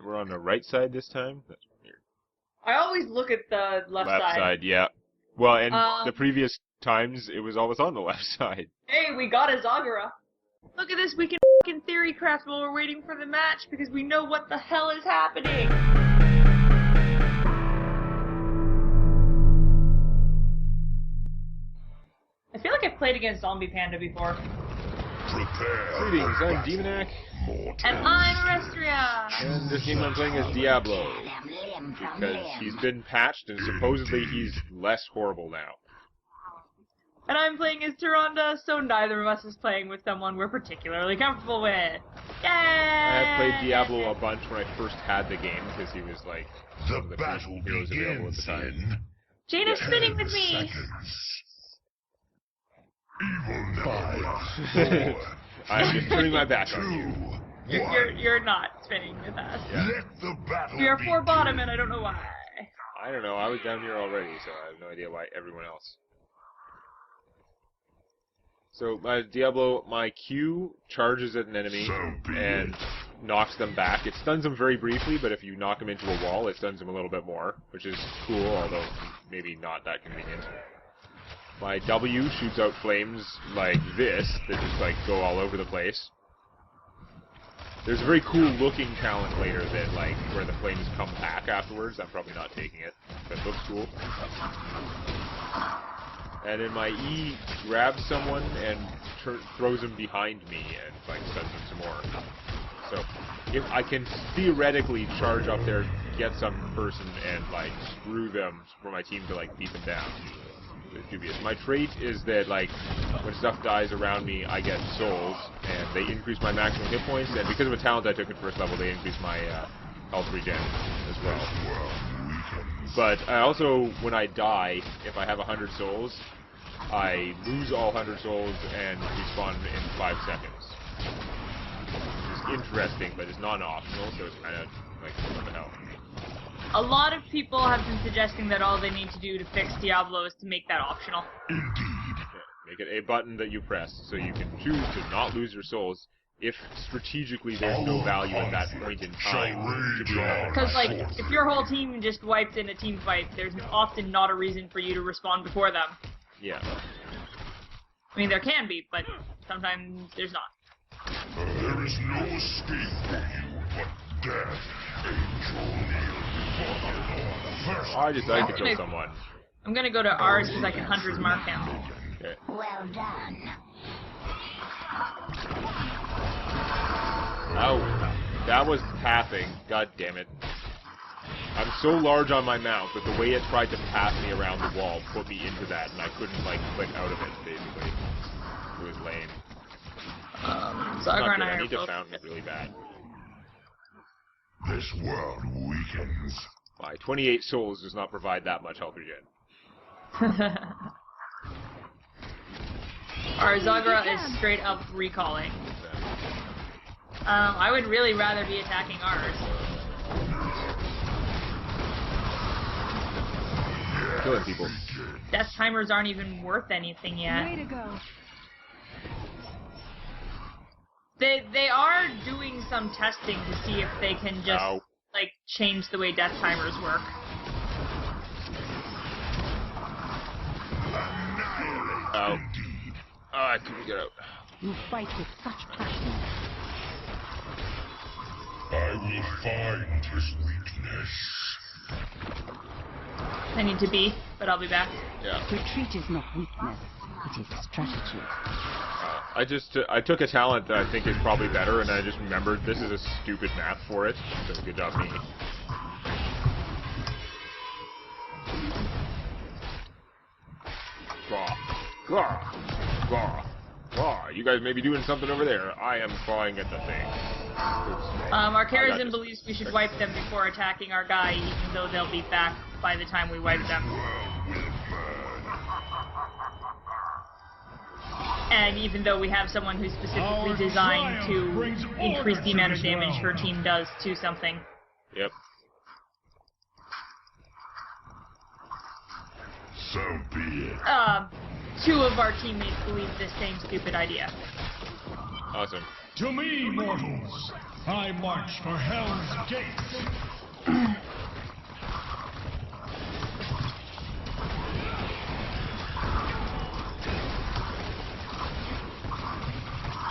we're on the right side this time. That's weird. I always look at the left side. Left side, yeah. Well, and the previous times, it was always on the left side. Hey, we got a Zagara. Look at this, we can fucking theory craft while we're waiting for the match because we know what the hell is happening. I feel like I've played against Zombie Panda before. Greetings, I'm Demonac. And I'm Orestria. And this game I'm playing is Diablo. Because he's been patched and supposedly he's less horrible now. And I'm playing as Tyrande, so neither of us is playing with someone we're particularly comfortable with. Yay! I played Diablo a bunch when I first had the game, because he was like one of the first heroes available at the time. Jaina's spinning with me! I'm just turning my back on you. You're not spinning with us. Yeah. We are 4 bottom and I don't know why. I don't know, I was down here already, so I have no idea why everyone else. So, Diablo, my Q charges at an enemy and knocks them back. It stuns them very briefly, but if you knock them into a wall, it stuns them a little bit more, which is cool, although maybe not that convenient. My W shoots out flames like this, that just like go all over the place. There's a very cool looking talent later that like where the flames come back afterwards. I'm probably not taking it, but it looks cool. And then my E grabs someone and throws him behind me and like stuns him some more. So if I can theoretically charge up there, get some person and like screw them for my team to like beat them down. It's dubious. My trait is that like when stuff dies around me, I get souls, and they increase my maximum hit points. And because of a talent I took at first level, they increase my health regen as well. But I also, when I die, if I have 100 souls, I lose all 100 souls and respawn in 5 seconds. Which is interesting, but it's non-optional, so it's kind of like, what the hell. A lot of people have been suggesting that all they need to do to fix Diablo is to make that optional. Indeed. Make it a button that you press, so you can choose to not lose your souls if strategically there's no value at that point in time to do another. Because, like, if your whole team just wiped in a team fight, there's often not a reason for you to respawn before them. Yeah. I mean, there can be, but sometimes there's not. There is no escape for you but death, Angel. I decided to kill someone. I'm gonna go to ours because I can Hunter's Mark now. Okay. Well done. Oh, that was pathing. God damn it. I'm so large on my mount that the way it tried to pass me around the wall put me into that, and I couldn't, like, click out of it, basically. It was lame. Zagar and I need to found it really bad. This world weakens. My 28 souls does not provide that much health regen. Our Zagara is straight up recalling. I would really rather be attacking ours. Killing people. Death timers aren't even worth anything yet. Way to go. They are doing some testing to see if they can just like change the way death timers work. Oh. Oh, I couldn't get out. You fight with such passion. I will find his weakness. I need to be, but I'll be back. Yeah. Retreat is not weakness, it is strategy. I took a talent that I think is probably better, and I just remembered this is a stupid map for it, so good job me. You guys may be doing something over there. I am clawing at the thing. Oops. Our Karazin believes we should wipe them before attacking our guy, even though they'll be back by the time we wipe them. And even though we have someone who's specifically designed to increase the amount of damage her team does to something. Yep. So be it. 2 of our teammates believe this same stupid idea. Awesome. To me, mortals! I march for Hell's Gate!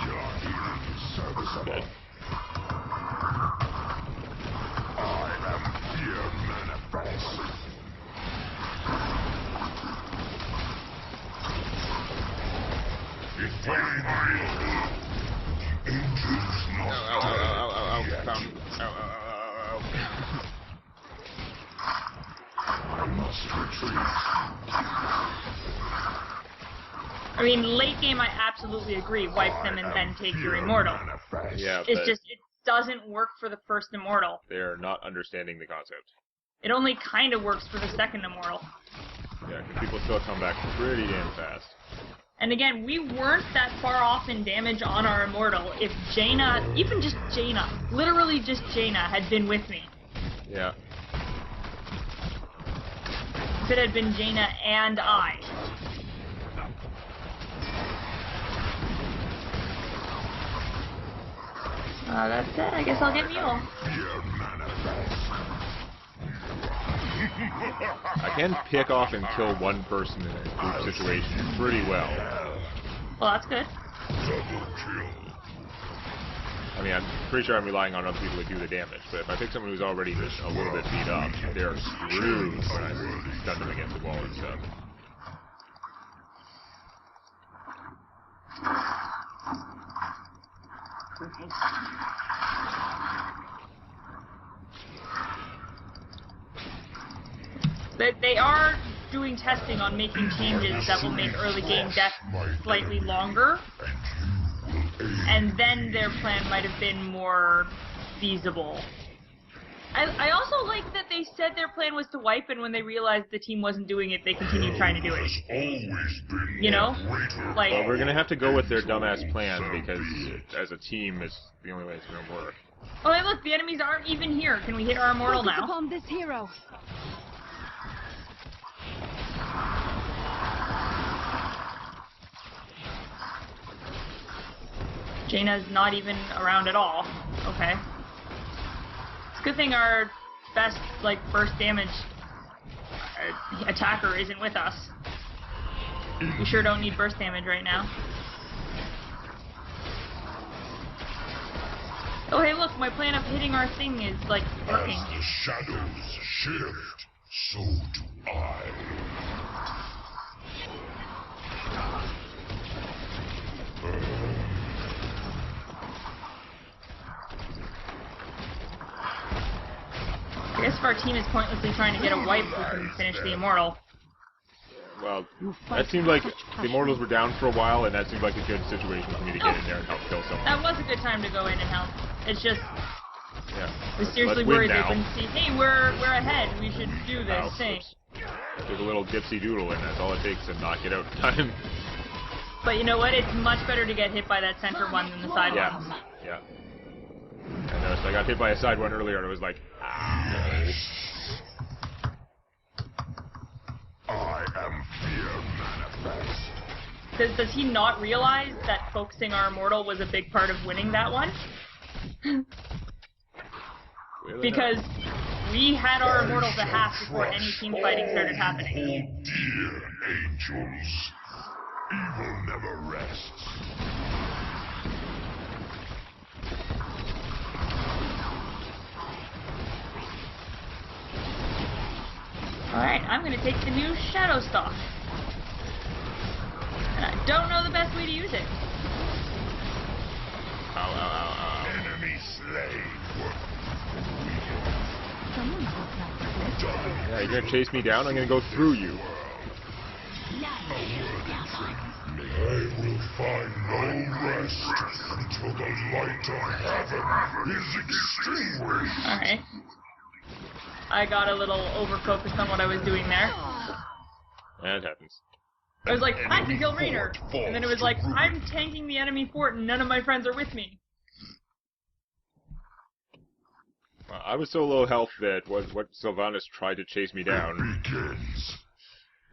Your healing is serviceable. I am fear manifest. If I angels I must retreat. I mean, late game, I absolutely agree. Wipe them and then take your immortal. Yeah, It's just, it doesn't work for the first immortal. they're not understanding the concept. It only kind of works for the second immortal. Yeah, because people still come back pretty damn fast. And again, we weren't that far off in damage on our immortal if Jaina, even just Jaina, literally just Jaina, had been with me. Yeah. If it had been Jaina and I. That's it. I guess I'll get Mule. I can pick off and kill one person in a group situation pretty well. Well, that's good. Double kill. I mean, I'm pretty sure I'm relying on other people to do the damage, but if I pick someone who's already just a little bit beat up, they're screwed when I stun them against the wall and stuff. They are doing testing on making changes that will make early game death slightly longer, and then their plan might have been more feasible. I also like that they said their plan was to wipe, and when they realized the team wasn't doing it, they continued trying to do it. You know? Like, well, we're gonna have to go with their dumbass plan, because as a team, it's the only way it's gonna work. oh, hey, look, the enemies aren't even here. Can we hit our immortal Focus now? upon this hero. Jaina's not even around at all. Okay. It's a good thing our best, like, burst damage attacker isn't with us. We sure don't need burst damage right now. Oh, hey, look, my plan of hitting our thing is, like, working. As the shadows shift, so do I. I guess if our team is pointlessly trying to get a wipe, we can finish the immortal. Well, that seemed like the Immortals were down for a while, and that seemed like a good situation for me to get in there and help kill someone. That was a good time to go in and help. It's just, Yeah. I was seriously Let's win worried they now. wouldn't see, hey, we're ahead, we should do this thing. Give a little dipsy doodle, and that's all it takes to knock it out in time. But you know what? It's much better to get hit by that center one than the side Yeah. ones. Yeah. I noticed I got hit by a side one earlier, and it was like, ow. I am fear manifest. Does he not realize that focusing our immortal was a big part of winning that one? Really Because we had our immortal to half before any team fighting started Oh, happening. dear angels, evil never rests. Alright, I'm gonna take the new Shadow Stalk. And I don't know the best way to use it. Ow, ow, ow, ow. Enemy slain. Someone would like to live. Yeah, you're gonna chase me down? I'm gonna go through you. I will find no rest until the light of heaven is extinguished. Alright. I got a little over-focused on what I was doing there. That happens. I was like, I can kill Rainer! And then it was like, I'm tanking the enemy fort and none of my friends are with me. I was so low health that what Sylvanas tried to chase me down. Begins.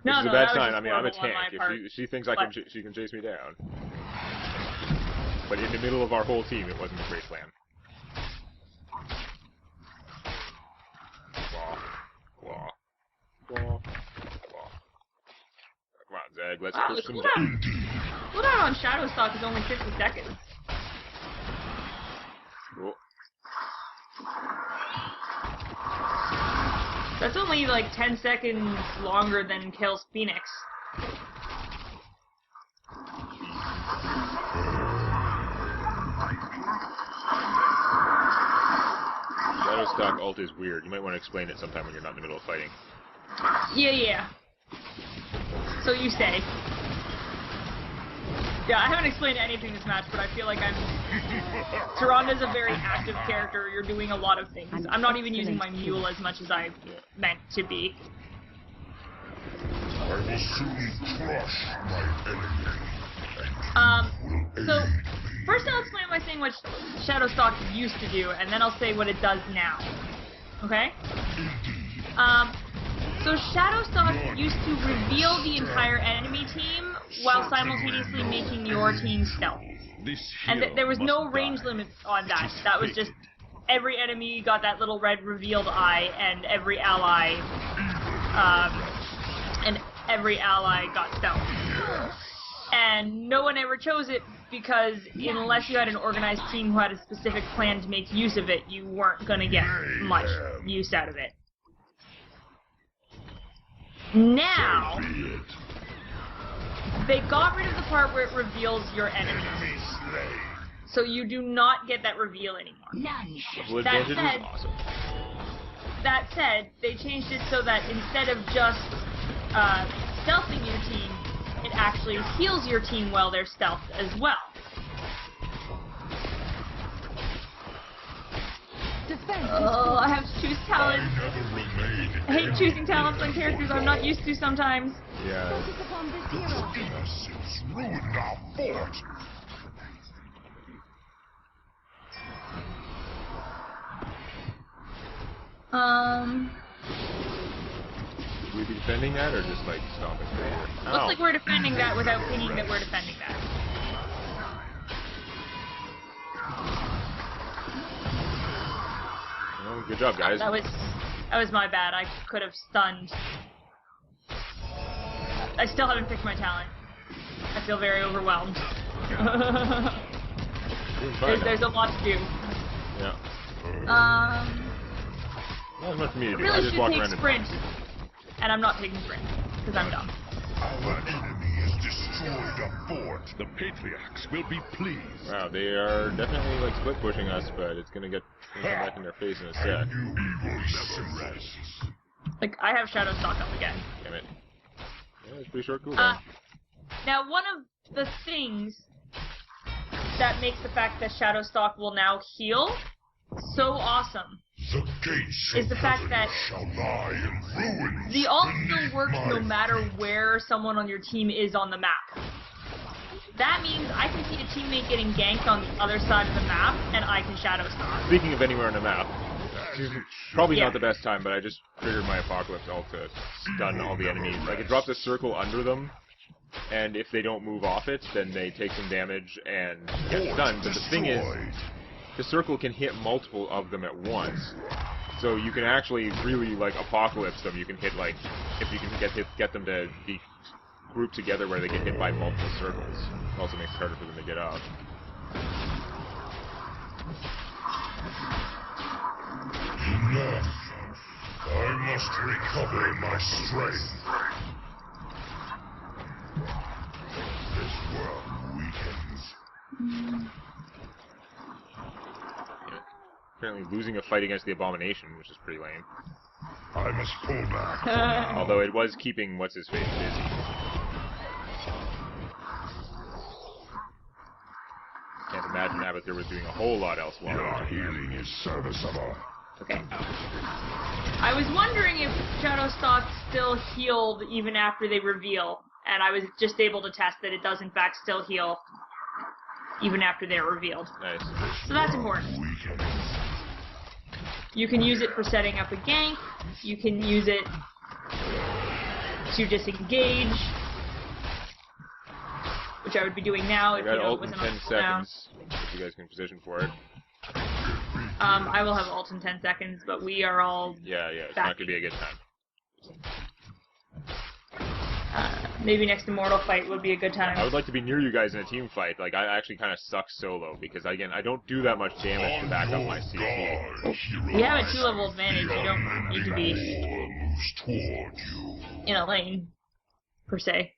No, Which is no, a bad that was sign. just I mean, I'm a horrible on tank. my part. If she thinks she can chase me down. but in the middle of our whole team, it wasn't a great plan. Claw. Claw. Claw. Claw. Come on, Zeg, let's Wow, push the some cooldown on Shadowstalk is only 50 seconds. Cool. That's only like 10 seconds longer than kills Phoenix. Shadowstalk ult is weird. You might want to explain it sometime when you're not in the middle of fighting. Yeah. So you say. Yeah, I haven't explained anything this match, but I feel like Tyrande's a very active character. You're doing a lot of things. I'm not even using my mule as much as I meant to be. I will soon crush my enemy. So, first I'll explain by saying what Shadowstalk used to do, and then I'll say what it does now. Okay? So Shadowstalk used to reveal the entire enemy team while simultaneously making your team stealth. And there was no range limit on that. That was just every enemy got that little red revealed eye, and every ally got stealth. And no one ever chose it because unless you had an organized team who had a specific plan to make use of it, you weren't going to get much use out of it. Now, they got rid of the part where it reveals your enemies. So you do not get that reveal anymore. That said, they changed it so that instead of just stealthing your team, it actually heals your team while they're stealthed as well. Oh, I have to choose talents. I hate choosing talents on characters I'm not used to sometimes. Yeah. Ruined our fort. Should we be defending that or just like stomping through here? Looks like we're defending that without pinging that we're defending that. Well, good job, guys. That was my bad. I could have stunned. I still haven't picked my talent. I feel very overwhelmed. There's a lot to do. Yeah. Not much for me to do. Really I just should walk take around sprint, and I'm not taking sprint because I'm dumb. Our enemy has destroyed a fort. The Patriarchs will be pleased. Wow, they are definitely like split pushing us, but it's gonna come back in their face in a sec. You evil servants. Like, I have Shadowstalk up again. Damn it. Yeah, it's pretty short cooldown. Now, one of the things that makes the fact that Shadowstalk will now heal so awesome The gates is the of fact heaven that shall lie in ruins. the ult still beneath works my no matter where someone on your team is on the map. That means I can see a teammate getting ganked on the other side of the map, and I can Shadowstalk. Speaking of anywhere on the map, probably Yeah. not the best time, but I just triggered my Apocalypse ult to stun all the enemies. Like, it drops a circle under them, and if they don't move off it, then they take some damage and get stunned. But the thing is, the circle can hit multiple of them at once. So you can actually really, like, Apocalypse them. You can hit, like, if you can get them to be grouped together where they get hit by multiple circles. It also makes it harder for them to get up. Enough. I must recover my strength. This world weakens. Apparently losing a fight against the Abomination, which is pretty lame. I must pull back. Although it was keeping what's-his-face busy. Can't imagine Abathur was doing a whole lot else while Your healing is serviceable. Okay. I was wondering if Shadowstalk still healed even after they reveal, and I was just able to test that it does in fact still heal even after they're revealed. Nice. So that's important. You can use it for setting up a gank, you can use it to disengage, which which I would be doing now I if got it ult in wasn't 10 on cooldown. seconds. If you guys can position for it. I will have ult in 10 seconds, but we are all Yeah, it's not gonna be a good time. maybe next Immortal fight would be a good time. I would like to be near you guys in a team fight. Like, I actually kind of suck solo, because, again, I don't do that much damage to back up my CC. We have a 2-level advantage. You don't need to be in a lane, per se.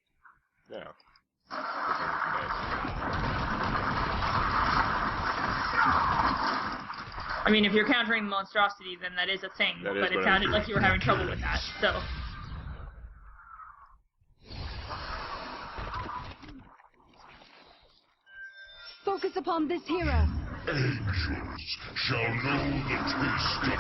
Yeah. I mean, if you're countering the monstrosity, then that is a thing, That is but it what sounded I'm like you were having trouble with that, so... Focus upon this hero. Angels shall know the taste of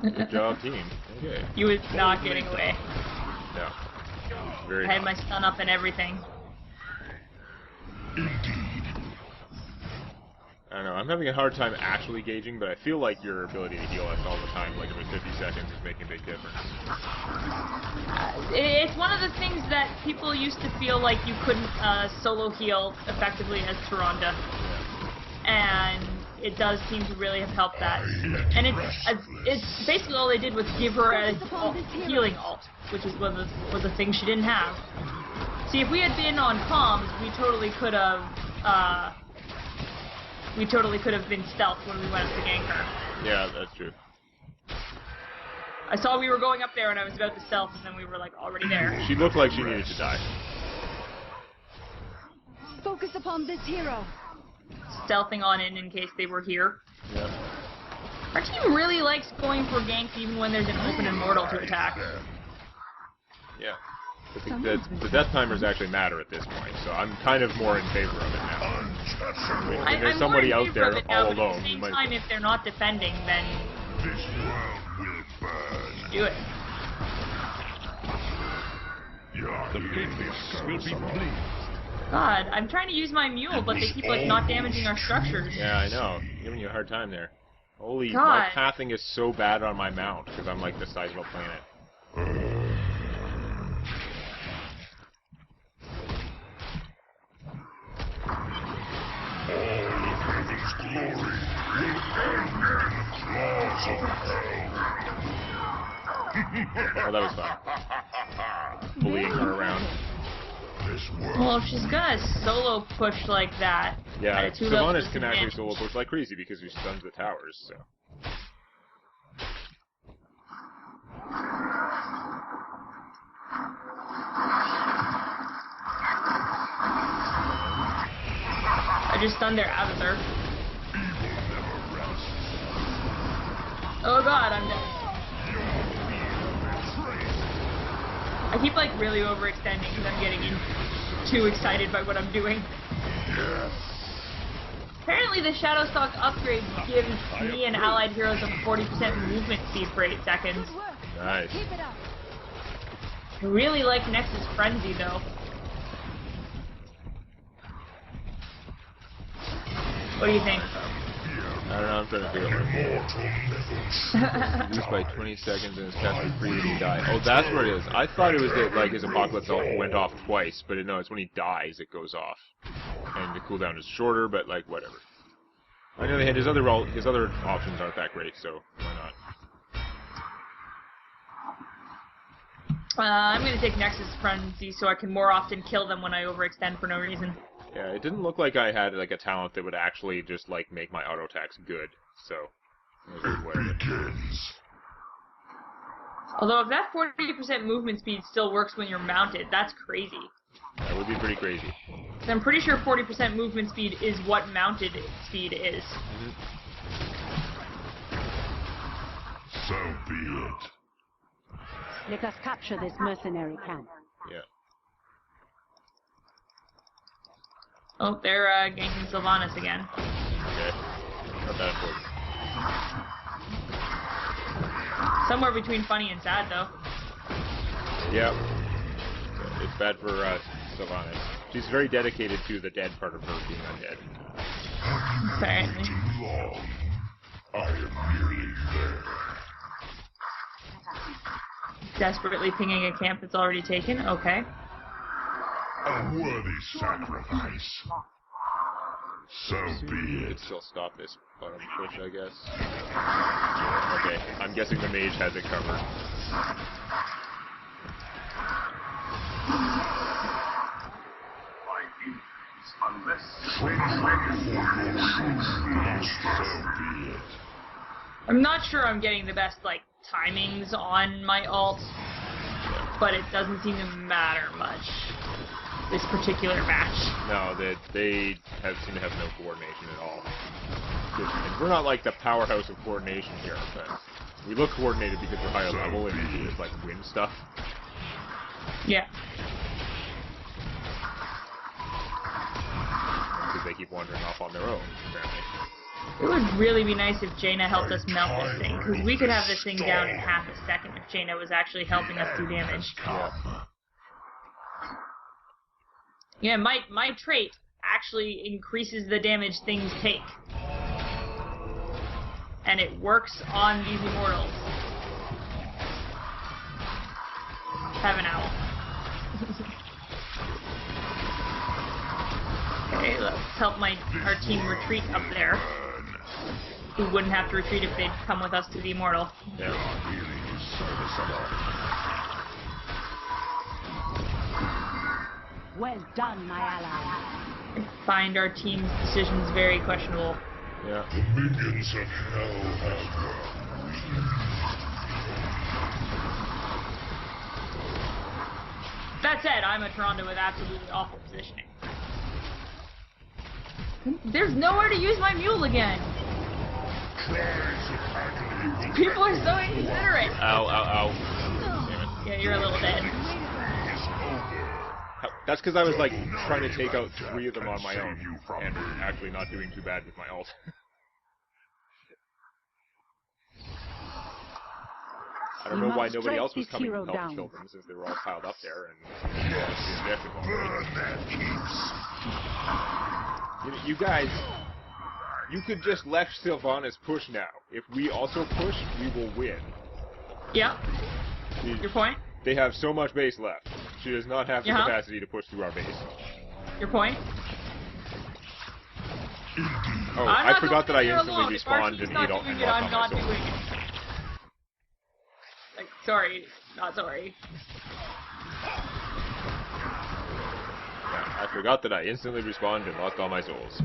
Good job, team. Okay. You was not getting away. No. Very I had my stun up and everything. I don't know, I'm having a hard time actually gauging, but I feel like your ability to heal us all the time, like every 50 seconds, is making a big difference. It's one of the things that people used to feel like you couldn't solo heal effectively as Tyrande. And it does seem to really have helped that. And it's basically all they did was give her a healing ult, which was a thing she didn't have. See, if we had been on comms, we totally could have been stealth when we went up to gank her. Yeah, that's true. I saw we were going up there and I was about to stealth, and then we were like already there. She looked like she needed to die. Focus upon this hero. Stealthing on in case they were here. Yeah. Our team really likes going for ganks even when there's an open immortal to attack. Yeah. The death timers actually matter at this point, so I'm kind of more in favor of it now. If there's somebody out there all alone, at the you same might... time, if they're not defending, then do it. The Patriots will be pleased. God, I'm trying to use my mule, but they keep like not damaging our structures. Yeah, I know. I'm giving you a hard time there. Holy, God. my pathing is so bad on my mount, because I'm like the size of a planet. Oh, that was fun. Bullying her around. Well, if she's gonna solo push like that, Yeah, at a 2-level Sylvanas can actually disadvantage- solo push like crazy because she stuns the towers, so. I just stunned their avatar. Oh god, I'm dead. I keep like really overextending because I'm getting too excited by what I'm doing. Apparently the Shadowstalk upgrade gives me and allied heroes a 40% movement speed for 8 seconds. Nice. Keep it up. I really like Nexus Frenzy though. What do you think? I don't know, I'm trying to figure out. Reduced by 20 seconds and it's cast for free when he dies. Oh, that's what it is. I thought it was that, like, his Apocalypse ult went off twice, but no, it's when he dies it goes off. And the cooldown is shorter, but, like, whatever. On the other hand, his other options aren't that great, so why not? I'm gonna take Nexus Frenzy so I can more often kill them when I overextend for no reason. Yeah, it didn't look like I had, like, a talent that would actually just, like, make my auto attacks good, so I was aware of it. Although if that 40% movement speed still works when you're mounted, that's crazy. That would be pretty crazy. 'Cause I'm pretty sure 40% movement speed is what mounted speed is. So be it. Let us capture this mercenary camp. Yeah. Oh, they're ganking Sylvanas again. Okay. Not that important. Somewhere between funny and sad, though. Yeah. It's bad for Sylvanas. She's very dedicated to the dead part of her being undead. Apparently. Too long. I am nearly there. Desperately pinging a camp that's already taken? Okay. A worthy sacrifice. So be it. Still stop this bottom push, I guess. Okay, I'm guessing the mage has it covered. I'm not sure I'm getting the best, like, timings on my ult, but it doesn't seem to matter much, this particular match. No, they seem to have no coordination at all. And we're not like the powerhouse of coordination here, but we look coordinated because we're higher level and we can just, like, win stuff. Yeah. Because they keep wandering off on their own, apparently. It would really be nice if Jaina helped us melt this thing, because we could have this thing down in half a second if Jaina was actually helping us do damage. Yeah, my trait actually increases the damage things take. And it works on these immortals. Have an owl. Okay, let's help our team retreat up there. We wouldn't have to retreat if they'd come with us to the immortal. Yeah. Well done, my ally. I find our team's decisions very questionable. Yeah. The minions of hell have That said, I'm a Tyrande with absolutely awful positioning. There's nowhere to use my mule again. People are so inconsiderate. Ow, ow, ow. Damn it. Yeah, you're a little dead. That's because I was, like, trying to take out 3 of them on my own, and actually not doing too bad with my ult. I don't know why nobody else was coming to help kill them, since they were all piled up there, and you guys, you could just let Sylvanas push now. If we also push, we will win. Yep. Your point? They have so much base left. She does not have the capacity to push through our base. Your point? Oh, I forgot that I instantly respawned and ate all and lost all my souls. Like, sorry, not sorry. Yeah, I forgot that I instantly respawned and lost all my souls.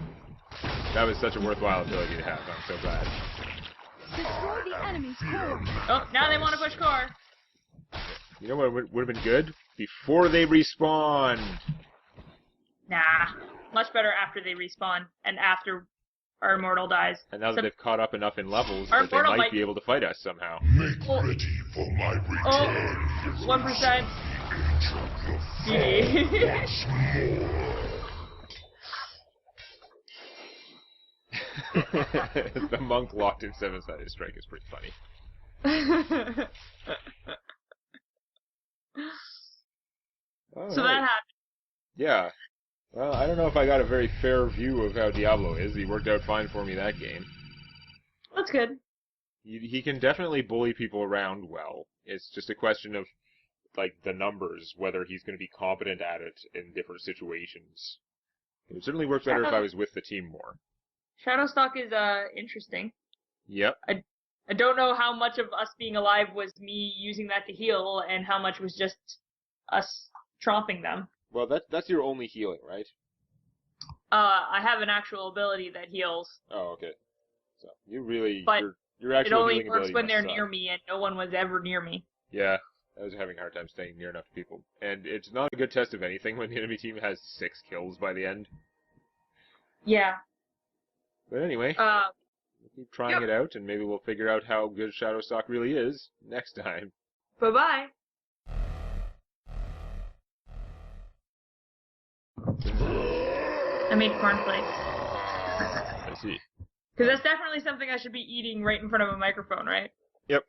That was such a worthwhile ability to have. I'm so glad. Destroy the enemy's core. Oh, now they want to push core. You know what would have been good? Before they respawned. Nah, much better after they respawn and after our immortal dies. And now that they've caught up enough in levels, our that they might be able to fight us somehow. Make ready for my return. Oh, 1%. Once more. The monk locked in 7-sided strike is pretty funny. So that happened. Yeah. Well, I don't know if I got a very fair view of how Diablo is. He worked out fine for me that game. That's good. He can definitely bully people around well. It's just a question of, like, the numbers, whether he's going to be competent at it in different situations. It would certainly work better if I was with the team more. Shadowstalk is interesting. Yep. I don't know how much of us being alive was me using that to heal, and how much was just us tromping them. Well, that's your only healing, right? I have an actual ability that heals. Oh, okay. So you really, but your actual it only healing works ability when they're must near suck. me, and no one was ever near me. Yeah, I was having a hard time staying near enough to people, and it's not a good test of anything when the enemy team has 6 kills by the end. Yeah. But anyway, we'll keep trying it out, and maybe we'll figure out how good Shadowstalk really is next time. Bye-bye. I made cornflakes. I see. Because that's definitely something I should be eating right in front of a microphone, right? Yep.